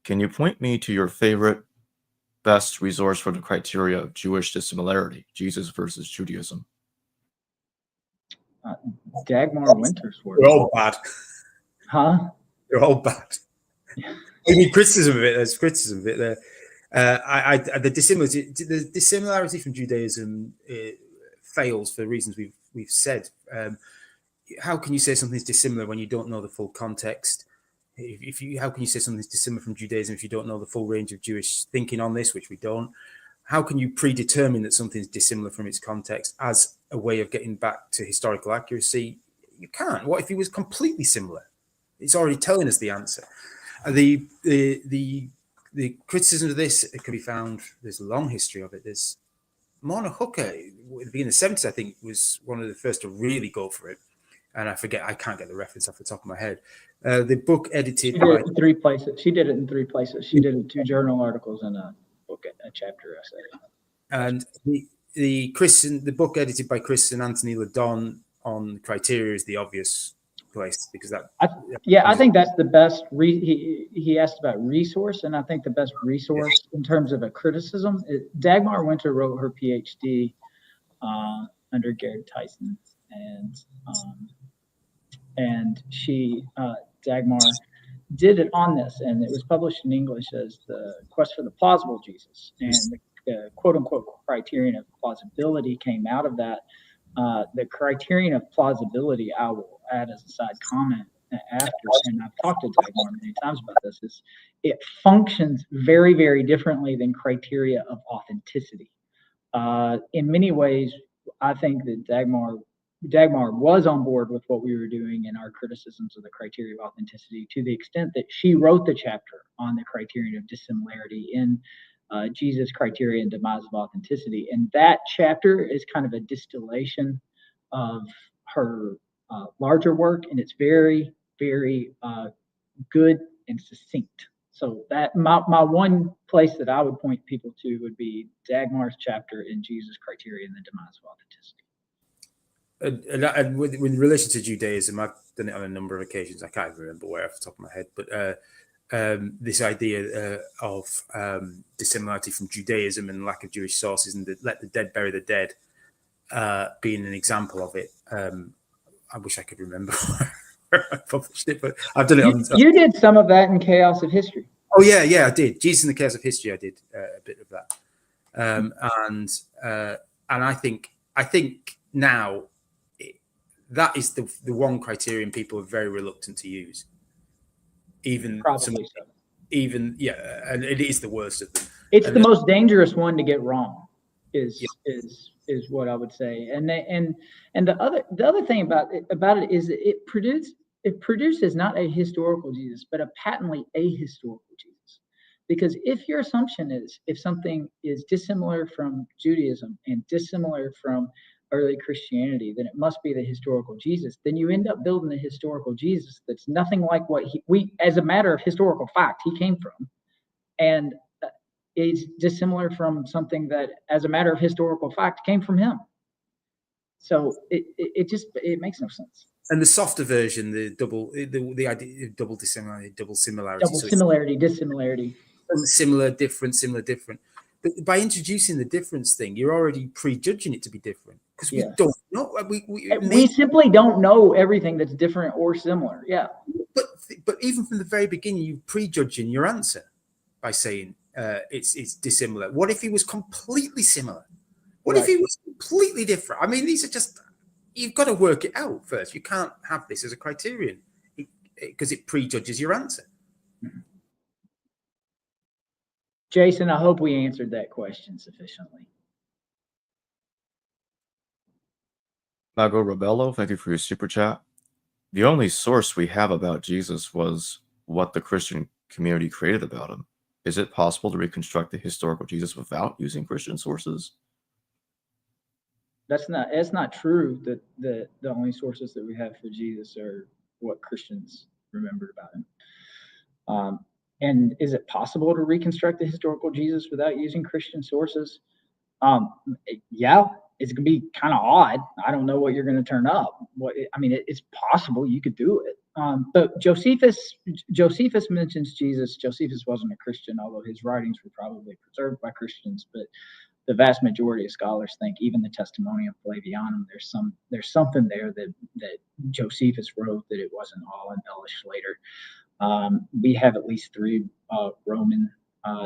Can you point me to your favorite, best resource for the criteria of Jewish dissimilarity, Jesus versus Judaism? Dagmar Winter's work. They're all bad. Huh? They're all bad. I mean, criticism of it. There's criticism of it there. The dissimilarity from Judaism fails for reasons we've said. How can you say something's dissimilar when you don't know the full context? How can you say something's dissimilar from Judaism if you don't know the full range of Jewish thinking on this, which we don't? How can you predetermine that something's dissimilar from its context as a way of getting back to historical accuracy? You can't. What if it was completely similar? It's already telling us the answer. The criticism of this, it can be found. There's a long history of it. There's Mona Hooker at the beginning of the 70s, I think, was one of the first to really go for it. And I can't get the reference off the top of my head. The book edited. She did it in 3 places. She did it in 3 places. She did it in 2 journal articles and a book, a chapter essay. And the book edited by Chris and Anthony Ladon on criteria is the obvious place, because I think that's the best. He asked about resource, and I think the best resource in terms of a criticism. Dagmar Winter wrote her PhD under Gerd Tyson, and she Dagmar did it on this, and it was published in English as The Quest for the Plausible Jesus, and the quote unquote criterion of plausibility came out of that. The criterion of plausibility, I will add as a side comment after, and I've talked to Dagmar many times about this, is it functions very, very differently than criteria of authenticity. In many ways, I think that Dagmar was on board with what we were doing in our criticisms of the criteria of authenticity, to the extent that she wrote the chapter on the criterion of dissimilarity in Jesus' criteria and demise of authenticity. And that chapter is kind of a distillation of her larger work, and it's very, very good and succinct. So that my one place that I would point people to would be Dagmar's chapter in Jesus' criteria and the demise of authenticity. And with relation to Judaism, I've done it on a number of occasions. I can't remember where off the top of my head, but this idea of dissimilarity from Judaism and lack of Jewish sources, and let the dead bury the dead, being an example of it. I wish I could remember where I published it, but I've done it. You did some of that in Chaos of History. Oh yeah, I did. Jesus in the Chaos of History. I did a bit of that, and I think now that is the one criterion people are very reluctant to use. Even Probably so. And it is the worst of them. It's And the most dangerous one to get wrong, is what I would say. And the other thing about it is that it produces not a historical Jesus, but a patently ahistorical Jesus. Because if your assumption is if something is dissimilar from Judaism and dissimilar from early Christianity, then it must be the historical Jesus. Then you end up building a historical Jesus that's nothing like what we, as a matter of historical fact, he came from, and is dissimilar from something that, as a matter of historical fact, came from him. So it makes no sense. And the softer version, the idea of double dissimilarity. Double similarity, dissimilarity. Similar, different. But by introducing the difference thing, you're already prejudging it to be different, because we don't know. We simply don't know everything that's different or similar. Yeah. But even from the very beginning, you're prejudging your answer by saying it's dissimilar. What if he was completely similar? What if he was completely different? I mean, these are just, you've got to work it out first. You can't have this as a criterion because it prejudges your answer. Jason, I hope we answered that question sufficiently. Mago Rebello, thank you for your super chat. The only source we have about Jesus was what the Christian community created about him. Is it possible to reconstruct the historical Jesus without using Christian sources? It's not true that the only sources that we have for Jesus are what Christians remembered about him. And is it possible to reconstruct the historical Jesus without using Christian sources? Yeah, it's gonna be kind of odd. I don't know what you're going to turn up. It's possible you could do it. But Josephus mentions Jesus. Josephus wasn't a Christian, although his writings were probably preserved by Christians. But the vast majority of scholars think even the Testimonium Flavianum, there's something there that Josephus wrote that it wasn't all embellished later. We have at least 3 Roman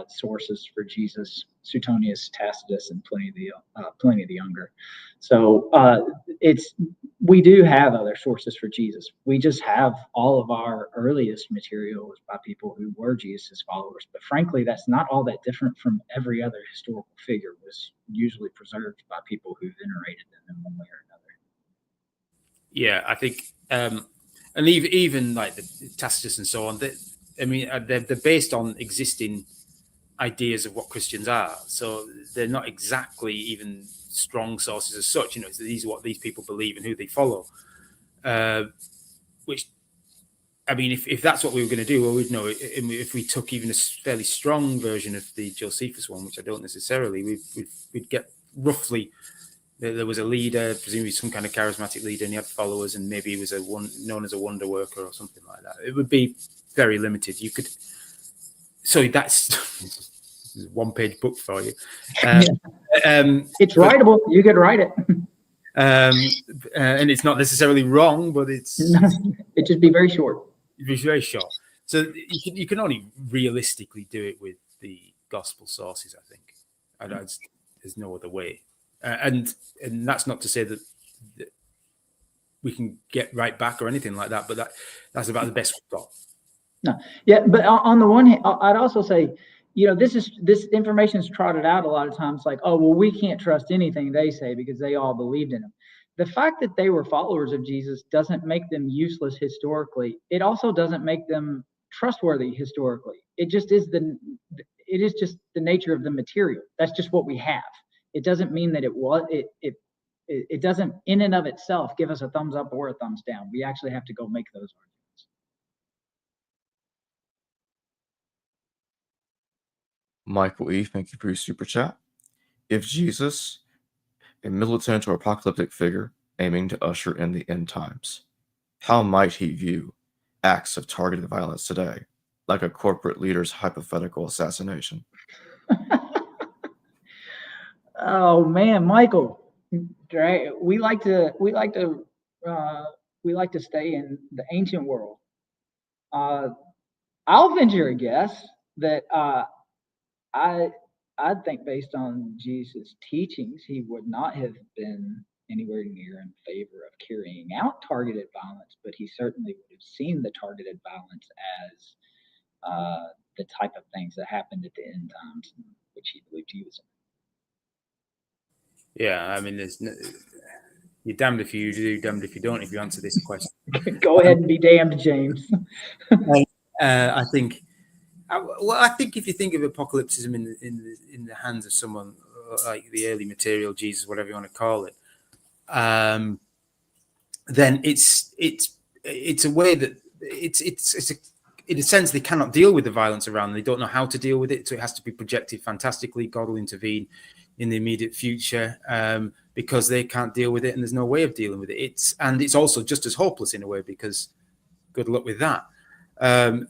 sources for Jesus: Suetonius, Tacitus, and Pliny the Younger. So we do have other sources for Jesus. We just have all of our earliest material by people who were Jesus' followers. But frankly, that's not all that different from every other historical figure. Was usually preserved by people who venerated them in one way or another. Yeah, I think, and even like the Tacitus and so on, they're based on existing ideas of what Christians are. So they're not exactly even strong sources as such. These are what these people believe and who they follow. Which, I mean, if that's what we were going to do, well, we'd know. If we took even a fairly strong version of the Josephus one, which I don't necessarily, we'd get roughly. There was a leader, presumably some kind of charismatic leader, and he had followers, and maybe he was known as a wonder worker or something like that. It would be very limited. You could. So that's a one-page book for you. It's writable. You could write it. And it's not necessarily wrong, but it'd just be very short. It'd be very short. So you can only realistically do it with the gospel sources, I think. There's no other way. And that's not to say that we can get right back or anything like that, but that's about the best we've got. No, yeah, but on the one hand, I'd also say, this information is trotted out a lot of times, like, oh, well, we can't trust anything they say because they all believed in him. The fact that they were followers of Jesus doesn't make them useless historically. It also doesn't make them trustworthy historically. It is just the nature of the material. That's just what we have. It doesn't mean that it doesn't in and of itself give us a thumbs up or a thumbs down. We actually have to go make those arguments. Michael E., thank you for your super chat. If Jesus, a militant or apocalyptic figure aiming to usher in the end times, how might he view acts of targeted violence today, like a corporate leader's hypothetical assassination? Oh man, Michael, we like to stay in the ancient world. I'll venture a guess that I think based on Jesus' teachings, he would not have been anywhere near in favor of carrying out targeted violence, but he certainly would have seen the targeted violence as the type of things that happened at the end times, which he believed he was Yeah, I mean, you're damned if you do, damned if you don't. If you answer this question, in. Go ahead and be damned, James. I think. Well, I think if you think of apocalypticism in the hands of someone like the early material Jesus, whatever you want to call it, then it's a way that it's in a sense they cannot deal with the violence around them. They don't know how to deal with it, so it has to be projected fantastically. God will intervene in the immediate future because they can't deal with it, and there's no way of dealing with it. It's also just as hopeless in a way because good luck with that.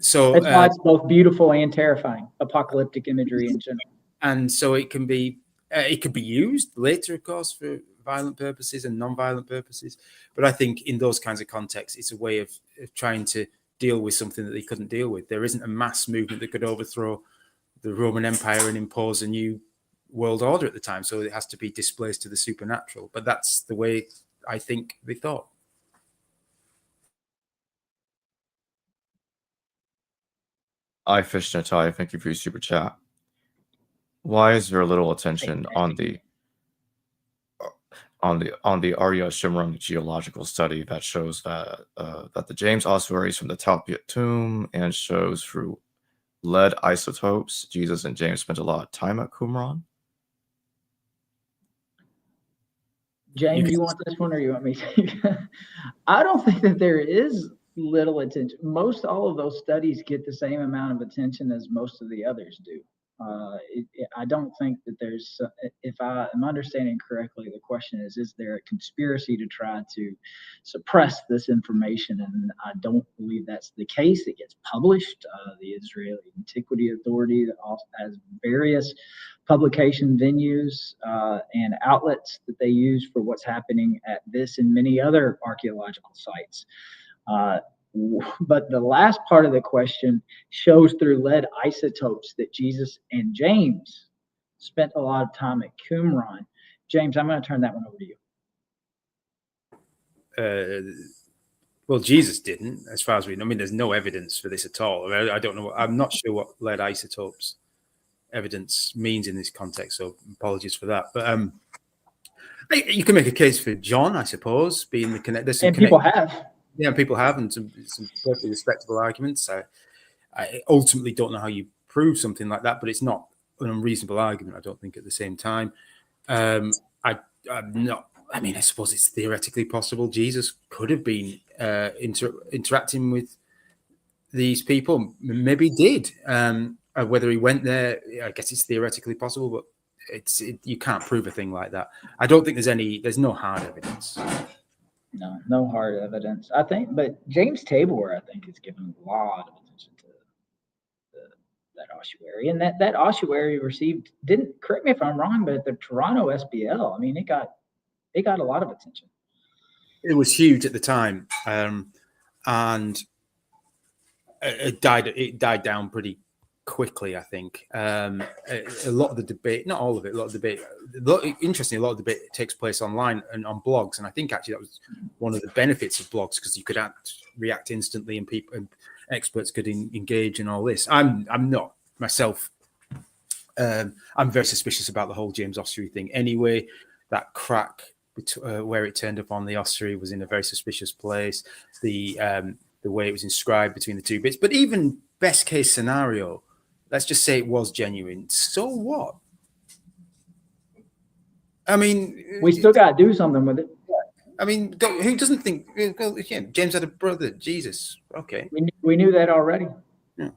So that's why it's both beautiful and terrifying, apocalyptic imagery in general. And so it could be used later, of course, for violent purposes and non-violent purposes. But I think in those kinds of contexts, it's a way of trying to deal with something that they couldn't deal with. There isn't a mass movement that could overthrow the Roman Empire and impose a new world order at the time. So it has to be displaced to the supernatural. But that's the way I think they thought. I Fish Natai, thank you for your super chat. Why is there little attention on the Arya Shimron geological study that shows that the James ossuaries from the Talpiot tomb and shows through lead isotopes Jesus and James spent a lot of time at Qumran? James, you want this one or you want me to? I don't think that there is little attention. Most all of those studies get the same amount of attention as most of the others do. I don't think that there's, if I am understanding correctly, the question is there a conspiracy to try to suppress this information? And I don't believe that's the case. It gets published. The Israeli Antiquity Authority has various publication venues and outlets that they use for what's happening at this and many other archaeological sites. But the last part of the question shows through lead isotopes that Jesus and James spent a lot of time at Qumran. James, I'm going to turn that one over to you. Well, Jesus didn't, as far as we know. I mean, there's no evidence for this at all. I don't know. I'm not sure what lead isotopes evidence means in this context, so apologies for that. But you can make a case for John, I suppose, being the connect. And people have. Yeah, people have, and some perfectly respectable arguments. I ultimately don't know how you prove something like that, but it's not an unreasonable argument, I don't think, at the same time. I'm not. I mean, I suppose it's theoretically possible Jesus could have been interacting with these people. Maybe did. Whether he went there, I guess it's theoretically possible, but you can't prove a thing like that. I don't think there's no hard evidence. No hard evidence. I think, but James Tabor, I think, has given a lot of attention to that ossuary, and that ossuary received, didn't, correct me if I'm wrong, but at the Toronto SBL, I mean, it got a lot of attention. It was huge at the time, and it died down pretty quickly, I think. A lot of the debate, not all of it, a lot of the debate takes place online and on blogs, and I think actually that was one of the benefits of blogs, because you could react instantly, and people and experts could engage in all this. I'm not myself. I'm very suspicious about the whole James ossuary thing anyway. That crack where it turned up on the ossuary was in a very suspicious place. The way it was inscribed between the two bits, but even best case scenario, let's just say it was genuine. So what? I mean, we still got to do something with it. I mean, who doesn't think? Yeah, James had a brother, Jesus. Okay, we knew that already. Yeah.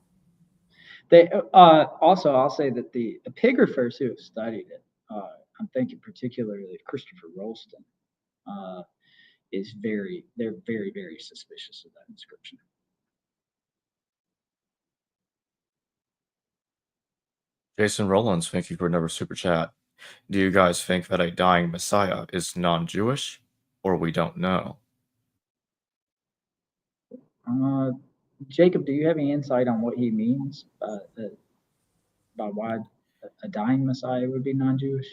They also, I'll say that the epigraphers who have studied it, I'm thinking particularly Christopher Rolston, they're very, very suspicious of that inscription. Jason Rollins, thank you for another super chat. Do you guys think that a dying Messiah is non-Jewish, or we don't know? Jacob, do you have any insight on what he means by why a dying Messiah would be non-Jewish?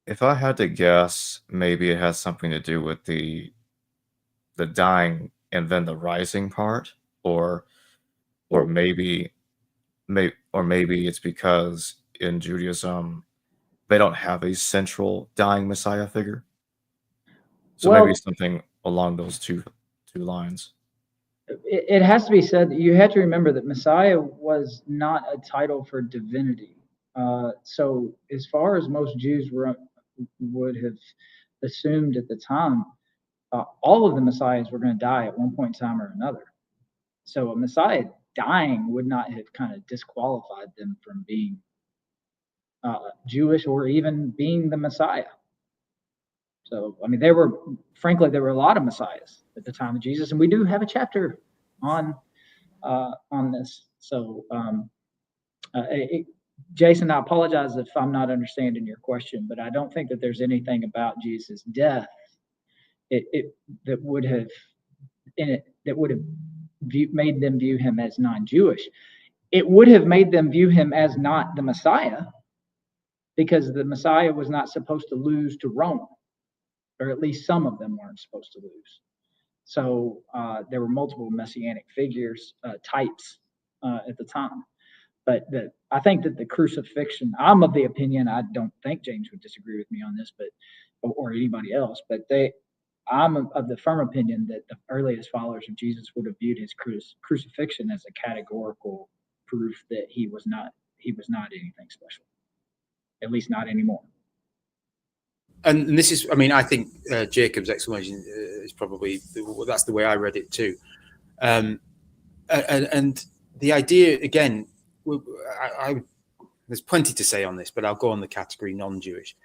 If I had to guess, maybe it has something to do with the dying and then the rising part, or or maybe maybe it's because in Judaism they don't have a central dying Messiah figure. So maybe Well, it's something along those two lines. it has to be said that you have to remember that Messiah was not a title for divinity. So, as far as most Jews would have assumed at the time, all of the Messiahs were going to die at one point in time or another. So, a Messiah dying would not have kind of disqualified them from being Jewish or even being the Messiah. So, I mean, frankly, there were a lot of messiahs at the time of Jesus, and we do have a chapter on this. So, Jason, I apologize if I'm not understanding your question, but I don't think that there's anything about Jesus' death that would have made them view him as non-Jewish. It would have made them view him as not the Messiah, because the Messiah was not supposed to lose to Rome, or at least some of them weren't supposed to lose. So there were multiple messianic figures, types at the time. But I think that the crucifixion, I'm of the opinion, I don't think James would disagree with me on this, but or anybody else, but I'm of the firm opinion that the earliest followers of Jesus would have viewed his crucifixion as a categorical proof that he was not anything special, at least not anymore. And this is, I mean, I think Jacob's explanation is probably, that's the way I read it too. And the idea, again, there's plenty to say on this, but I'll go on the category non-Jewish.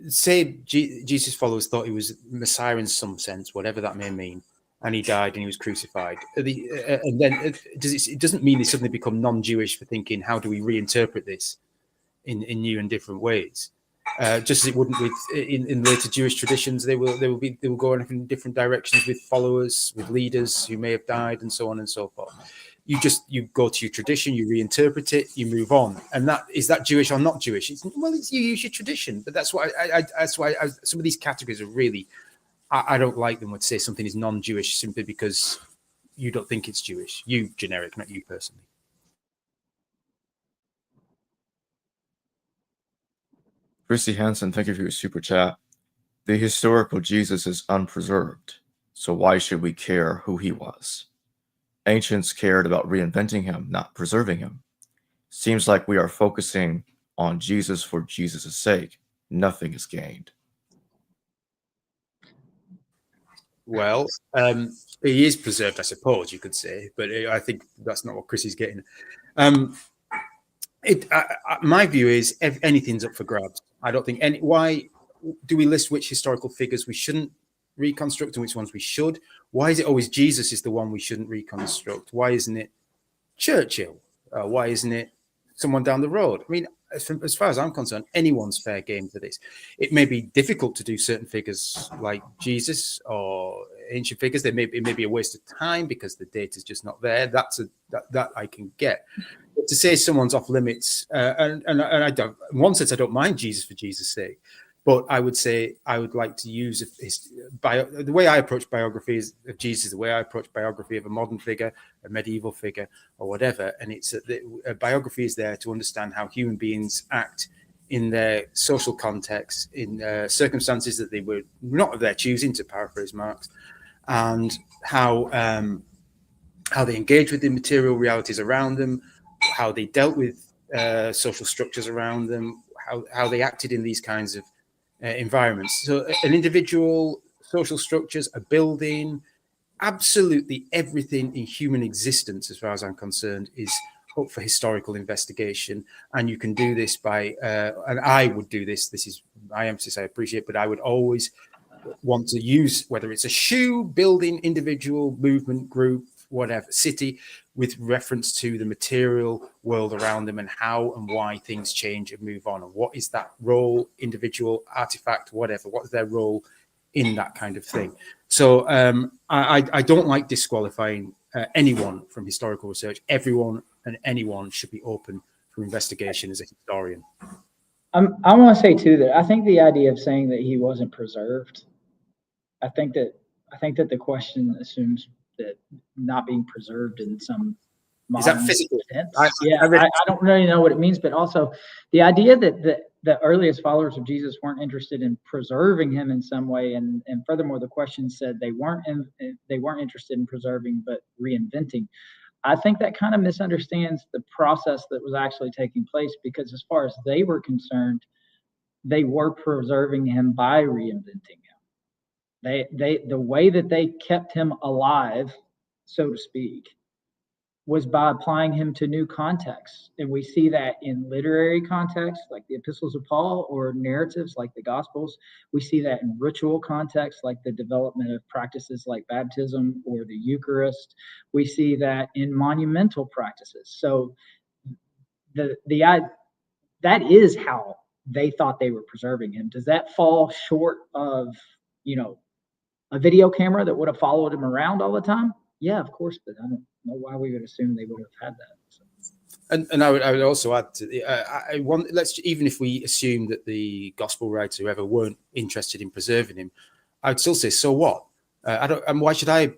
Say Jesus' followers thought he was Messiah in some sense, whatever that may mean, and he died and he was crucified. And then it doesn't mean they suddenly become non-Jewish for thinking, how do we reinterpret this in new and different ways? Just as it wouldn't with in later Jewish traditions, they will go in different directions with followers, with leaders who may have died, and so on and so forth. You go to your tradition, you reinterpret it, you move on, and that is that Jewish or not Jewish? You use your tradition, but that's why some of these categories are really, I don't like them. Would say something is non-Jewish simply because you don't think it's Jewish. You generic, not you personally. Christy Hansen, thank you for your super chat. The historical Jesus is unpreserved, so why should we care who he was? Ancients cared about reinventing him, not preserving him. Seems like we are focusing on Jesus for Jesus' sake. Nothing is gained. Well, he is preserved, I suppose you could say, but I think that's not what Chris is getting. My view is anything's up for grabs. I don't think why do we list which historical figures we shouldn't reconstruct and which ones we should? Why is it always Jesus is the one we shouldn't reconstruct? Why isn't it Churchill? Why isn't it someone down the road? I mean, as far as I'm concerned, anyone's fair game for this. It may be difficult to do certain figures like Jesus or ancient figures. It may be a waste of time because the data is just not there. That I can get. But to say someone's off limits, and I don't. In one sense, I don't mind Jesus for Jesus' sake. But I would say I would like to use the way I approach biographies of Jesus, the way I approach biography of a modern figure, a medieval figure, or whatever. And it's a biography is there to understand how human beings act in their social context, in circumstances that they were not of their choosing, to paraphrase Marx, and how they engage with the material realities around them, how they dealt with social structures around them, how they acted in these kinds of environments. So an individual, social structures, a building, absolutely everything in human existence, as far as I'm concerned, is up for historical investigation. And you can do this by, and I would do this, I emphasis, I appreciate, but I would always want to use, whether it's a shoe, building, individual, movement, group, whatever, city, with reference to the material world around them and how and why things change and move on. And what is that role, individual, artifact, whatever, what's their role in that kind of thing? So I don't like disqualifying anyone from historical research. Everyone and anyone should be open for investigation as a historian. I want to say too that I think the idea of saying that he wasn't preserved, I think that the question assumes that not being preserved in some Is that modern physical? sense. I don't really know what it means, but also the idea that the earliest followers of Jesus weren't interested in preserving him in some way, and furthermore, the question said they weren't interested in preserving but reinventing. I think that kind of misunderstands the process that was actually taking place, because as far as they were concerned, they were preserving him by reinventing him. The way that they kept him alive, so to speak, was by applying him to new contexts. And we see that in literary contexts like the epistles of Paul, or narratives like the gospels. We see that in ritual contexts like the development of practices like baptism or the Eucharist. We see that in monumental practices. So that is how they thought they were preserving him. Does that fall short of, a video camera that would have followed him around all the time? Yeah, of course, but I don't know why we would assume they would have had that. So. And I would also add to the, I want, let's, even if we assume that the gospel writers, whoever, weren't interested in preserving him, I would still say, so what? And why should I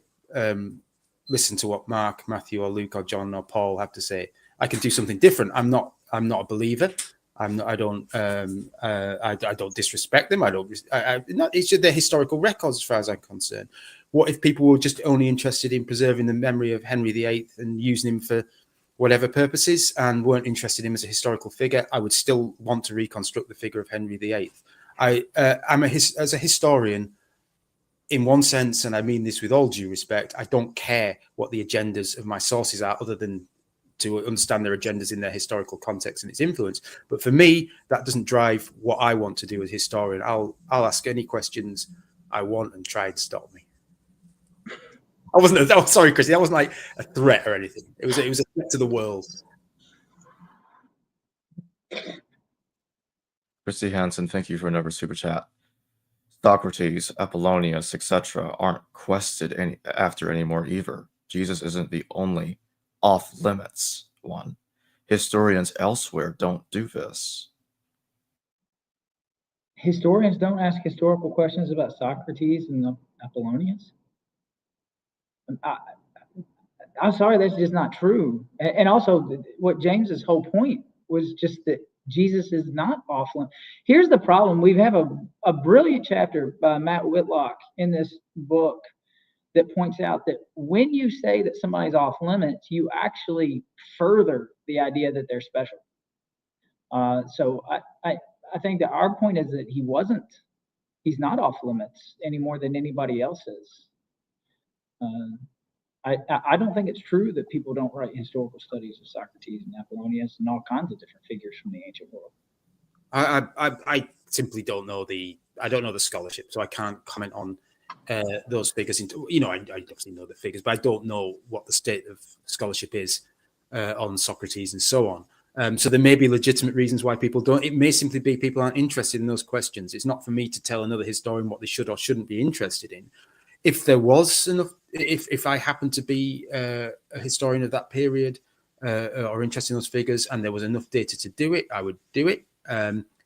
listen to what Mark, Matthew, or Luke, or John, or Paul have to say? I can do something different. I'm not a believer. I don't disrespect them. It's just their historical records, as far as I'm concerned. What if people were just only interested in preserving the memory of Henry VIII and using him for whatever purposes, and weren't interested in him as a historical figure? I would still want to reconstruct the figure of Henry VIII. As a historian, in one sense, and I mean this with all due respect, I don't care what the agendas of my sources are, other than to understand their agendas in their historical context and its influence. But for me, that doesn't drive what I want to do as a historian. I'll ask any questions I want and try and stop me. Sorry, Chrissy, that wasn't like a threat or anything. It was a threat to the world. Christy Hansen, thank you for another super chat. Socrates, Apollonius, etc. aren't quested after anymore either. Jesus isn't the only off-limits one. Historians elsewhere don't do this. Historians don't ask historical questions about Socrates and Apollonius? I'm sorry, that's just not true. And also, what James's whole point was just that Jesus is not off-limits. Here's the problem. We have a brilliant chapter by Matt Whitlock in this book that points out that when you say that somebody's off limits, you actually further the idea that they're special. So I think that our point is that he's not off limits any more than anybody else is. I don't think it's true that people don't write historical studies of Socrates and Apollonius and all kinds of different figures from the ancient world. I simply don't know the scholarship, so I can't comment on those figures. I obviously know the figures, but I don't know what the state of scholarship is on Socrates and so on. So there may be legitimate reasons why people don't. It may simply be people aren't interested in those questions. It's not for me to tell another historian what they should or shouldn't be interested in. If there was enough, if I happened to be a historian of that period or interested in those figures, and there was enough data to do it, I would do it.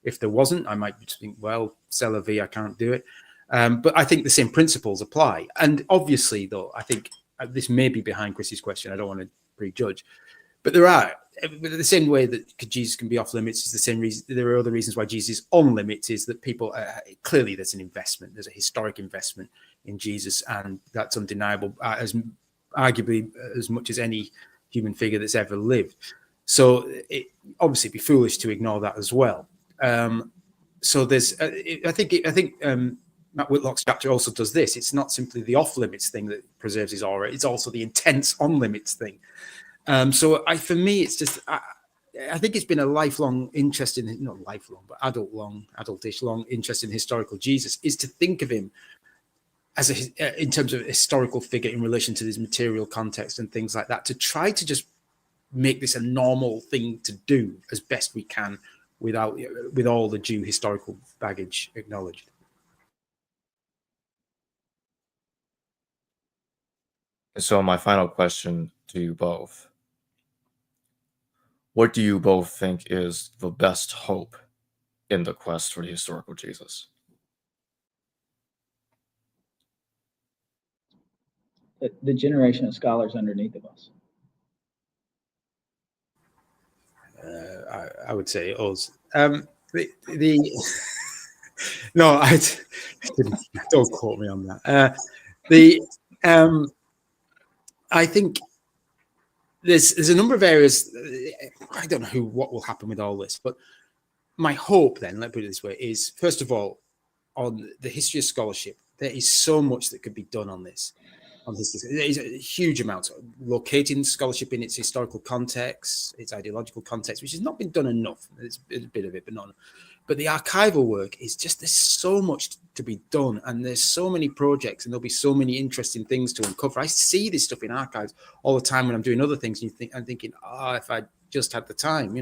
If there wasn't, I might just think, well, c'est la vie, I can't do it. But I think the same principles apply. And obviously, though, I think this may be behind Chrissy's question. I don't want to prejudge. But the same way that Jesus can be off limits is the same reason. There are other reasons why Jesus is on limits, is that people, clearly there's an investment. There's a historic investment in Jesus, and that's undeniable, as arguably as much as any human figure that's ever lived. So it obviously be foolish to ignore that as well. So there's, I think Matt Whitlock's chapter also does this. It's not simply the off-limits thing that preserves his aura. It's also the intense on-limits thing. For me, it's just, I think it's been a lifelong interest in, not lifelong, but adultish long interest in historical Jesus, is to think of him as in terms of a historical figure in relation to his material context and things like that, to try to just make this a normal thing to do as best we can with all the due historical baggage acknowledged. So my final question to you both. What do you both think is the best hope in the quest for the historical Jesus? The generation of scholars underneath of us. I would say us. No, don't quote me on that. I think there's a number of areas. I don't know what will happen with all this, but my hope then, let's put it this way, is first of all, on the history of scholarship, there is so much that could be done on this. There is a huge amount. Locating scholarship in its historical context, its ideological context, which has not been done enough. There's a bit of it, but not enough. But the archival work is just, there's so much to be done, and there's so many projects, and there'll be so many interesting things to uncover. I see this stuff in archives all the time when I'm doing other things, and I'm thinking, if I just had the time,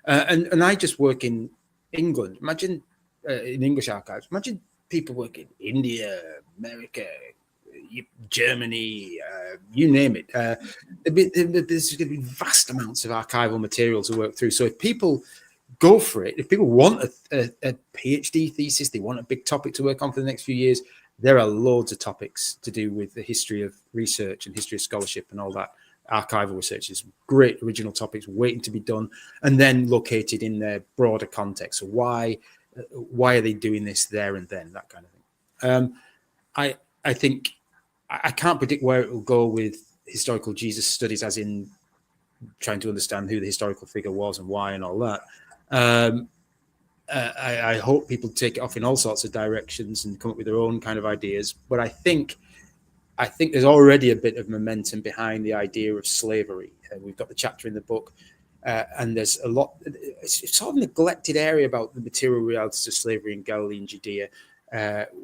and I just work in England. Imagine in English archives. Imagine people work in India, America, Germany, you name it. There's going to be vast amounts of archival material to work through. So if people go for it, if people want a PhD thesis, they want a big topic to work on for the next few years, there are loads of topics to do with the history of research and history of scholarship and all that. Archival research is great original topics waiting to be done and then located in their broader context. So why are they doing this there and then, that kind of thing. I think I can't predict where it will go with historical Jesus studies, as in trying to understand who the historical figure was and why and all that. I hope people take it off in all sorts of directions and come up with their own kind of ideas. But I think there's already a bit of momentum behind the idea of slavery. We've got the chapter in the book, and there's a lot. It's sort of neglected area about the material realities of slavery in Galilee and Judea.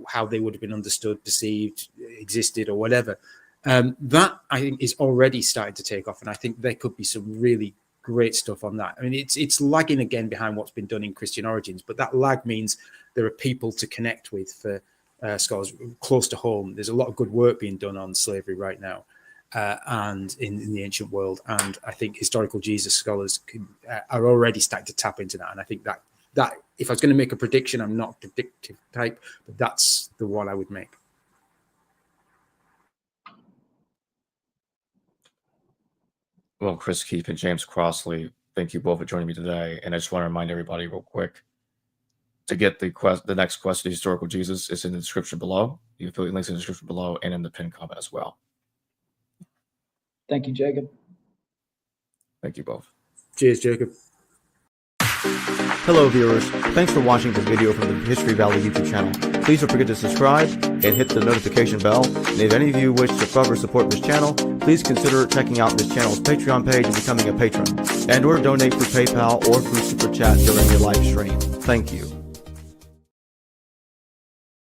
How they would have been understood, perceived, existed, or whatever. That, I think, is already starting to take off, and I think there could be some really great stuff on that. I mean, it's lagging again behind what's been done in Christian origins, but that lag means there are people to connect with for scholars close to home. There's a lot of good work being done on slavery right now, and in the ancient world, and I think historical Jesus scholars are already starting to tap into that, and I think that if I was going to make a prediction, I'm not a predictive type, but that's the one I would make. Well, Chris Keith and James Crossley, thank you both for joining me today. And I just want to remind everybody real quick to get the next quest of historical Jesus is in the description below. The affiliate links in the description below and in the pinned comment as well. Thank you, Jacob. Thank you both. Cheers, Jacob. Hello viewers, thanks for watching this video from the History Valley YouTube channel. Please don't forget to subscribe and hit the notification bell. And if any of you wish to further support this channel, please consider checking out this channel's Patreon page and becoming a patron, and or donate through PayPal or through Super Chat during your live stream. Thank you.